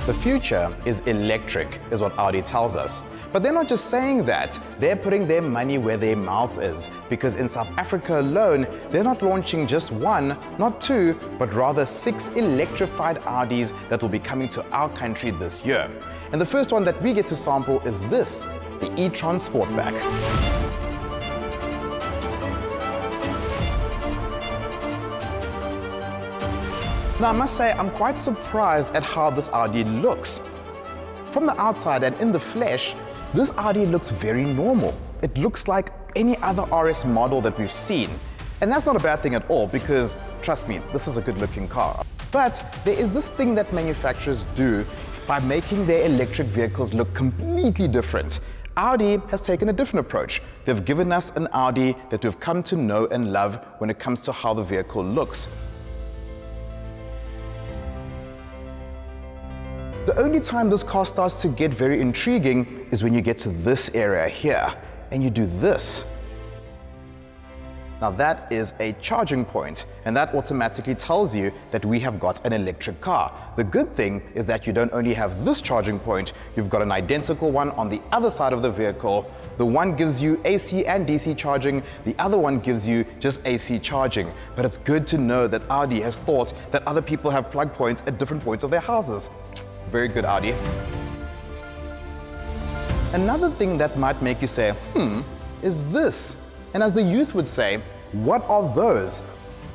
The future is electric, is what Audi tells us. But they're not just saying that, they're putting their money where their mouth is, because in South Africa alone, they're not launching just one, not two, but rather 6 electrified Audis that will be coming to our country this year. And the first one that we get to sample is this, the E-TRON Sportback. Now I must say, I'm quite surprised at how this Audi looks. From the outside and in the flesh, this Audi looks very normal. It looks like any other RS model that we've seen. And that's not a bad thing at all, because trust me, this is a good looking car. But there is this thing that manufacturers do by making their electric vehicles look completely different. Audi has taken a different approach. They've given us an Audi that we've come to know and love when it comes to how the vehicle looks. The only time this car starts to get very intriguing is when you get to this area here and you do this. Now that is a charging point, and that automatically tells you that we have got an electric car. The good thing is that you don't only have this charging point, you've got an identical one on the other side of the vehicle. The one gives you AC and DC charging, the other one gives you just AC charging. But it's good to know that Audi has thought that other people have plug points at different points of their houses. Very good, Audi. Another thing that might make you say, is this. And as the youth would say, what are those?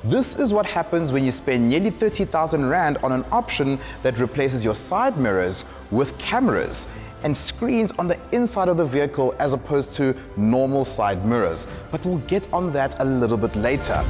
This is what happens when you spend nearly 30,000 Rand on an option that replaces your side mirrors with cameras and screens on the inside of the vehicle as opposed to normal side mirrors. But we'll get on that a little bit later.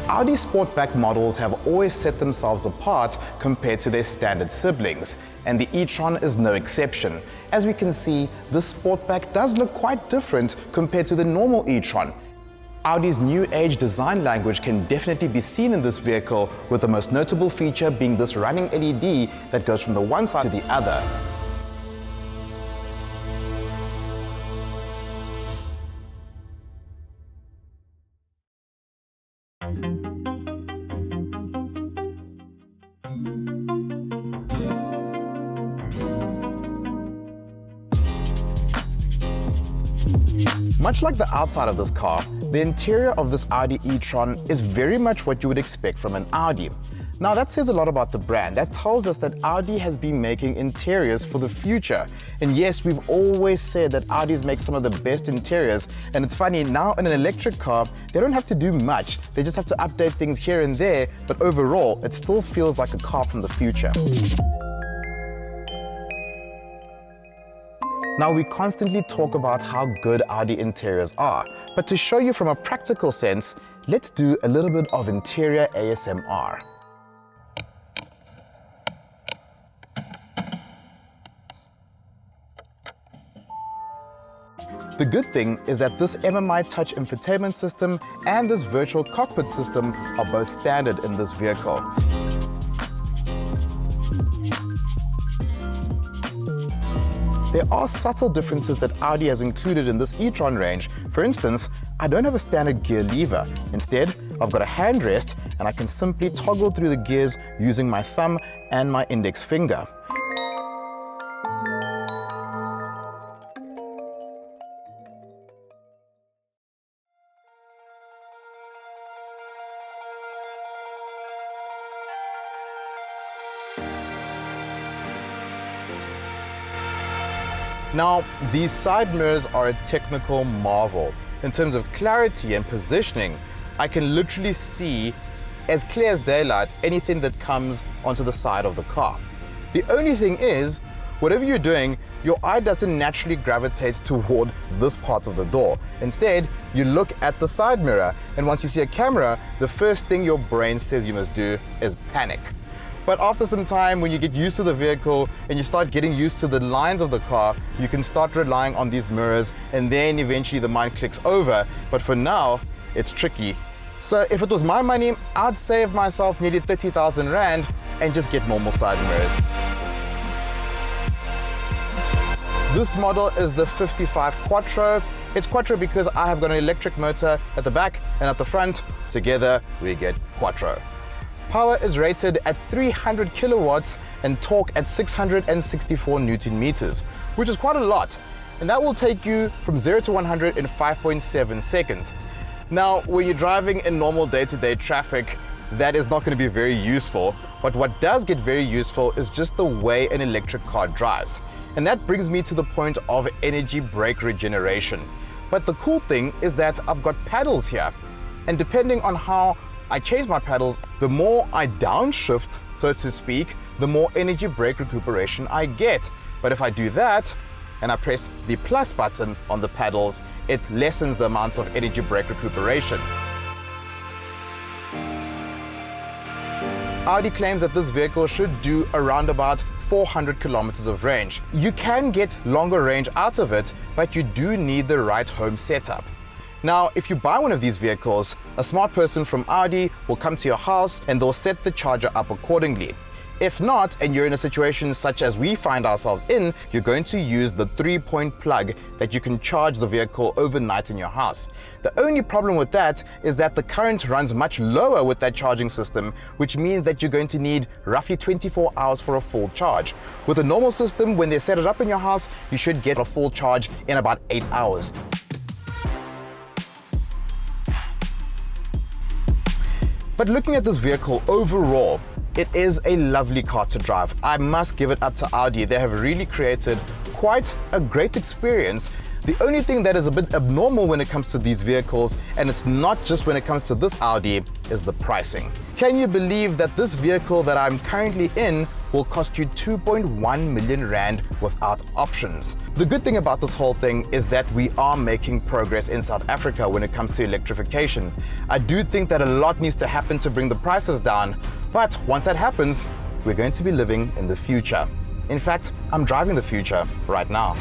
Audi Sportback models have always set themselves apart compared to their standard siblings, and the e-tron is no exception. As we can see, the Sportback does look quite different compared to the normal e-tron. Audi's new age design language can definitely be seen in this vehicle, with the most notable feature being this running LED that goes from the one side to the other. Much like the outside of this car, the interior of this Audi e-tron is very much what you would expect from an Audi. Now that says a lot about the brand. That tells us that Audi has been making interiors for the future. And yes, we've always said that Audis make some of the best interiors. And it's funny, now in an electric car, they don't have to do much. They just have to update things here and there, but overall, it still feels like a car from the future. Now, we constantly talk about how good Audi interiors are, but to show you from a practical sense, let's do a little bit of interior ASMR. The good thing is that this MMI Touch infotainment system and this virtual cockpit system are both standard in this vehicle. There are subtle differences that Audi has included in this e-tron range. For instance, I don't have a standard gear lever. Instead, I've got a handrest and I can simply toggle through the gears using my thumb and my index finger. Now, these side mirrors are a technical marvel. In terms of clarity and positioning, I can literally see, as clear as daylight, anything that comes onto the side of the car. The only thing is, whatever you're doing, your eye doesn't naturally gravitate toward this part of the door. Instead, you look at the side mirror, and once you see a camera, the first thing your brain says you must do is panic. But after some time, when you get used to the vehicle and you start getting used to the lines of the car, you can start relying on these mirrors, and then eventually the mind clicks over. But for now, it's tricky. So if it was my money, I'd save myself nearly 30,000 Rand and just get normal side mirrors. This model is the 55 Quattro. It's Quattro because I have got an electric motor at the back and at the front. Together we get Quattro. Power is rated at 300 kilowatts and torque at 664 Newton meters, which is quite a lot. And that will take you from 0 to 100 in 5.7 seconds. Now, when you're driving in normal day-to-day traffic, that is not going to be very useful. But what does get very useful is just the way an electric car drives. And that brings me to the point of energy brake regeneration. But the cool thing is that I've got paddles here. And depending on how I change my paddles, the more I downshift, so to speak, the more energy brake recuperation I get. But if I do that, and I press the plus button on the paddles, it lessens the amount of energy brake recuperation. Audi claims that this vehicle should do around about 400 kilometers of range. You can get longer range out of it, but you do need the right home setup. Now, if you buy one of these vehicles, a smart person from Audi will come to your house and they'll set the charger up accordingly. If not, and you're in a situation such as we find ourselves in, you're going to use the 3-point plug that you can charge the vehicle overnight in your house. The only problem with that is that the current runs much lower with that charging system, which means that you're going to need roughly 24 hours for a full charge. With a normal system, when they set it up in your house, you should get a full charge in about 8 hours. But looking at this vehicle overall, it is a lovely car to drive. I must give it up to Audi. They have really created quite a great experience. The only thing that is a bit abnormal when it comes to these vehicles, and it's not just when it comes to this Audi, is the pricing. Can you believe that this vehicle that I'm currently in will cost you 2.1 million Rand without options? The good thing about this whole thing is that we are making progress in South Africa when it comes to electrification. I do think that a lot needs to happen to bring the prices down, but once that happens, we're going to be living in the future. In fact, I'm driving the future right now.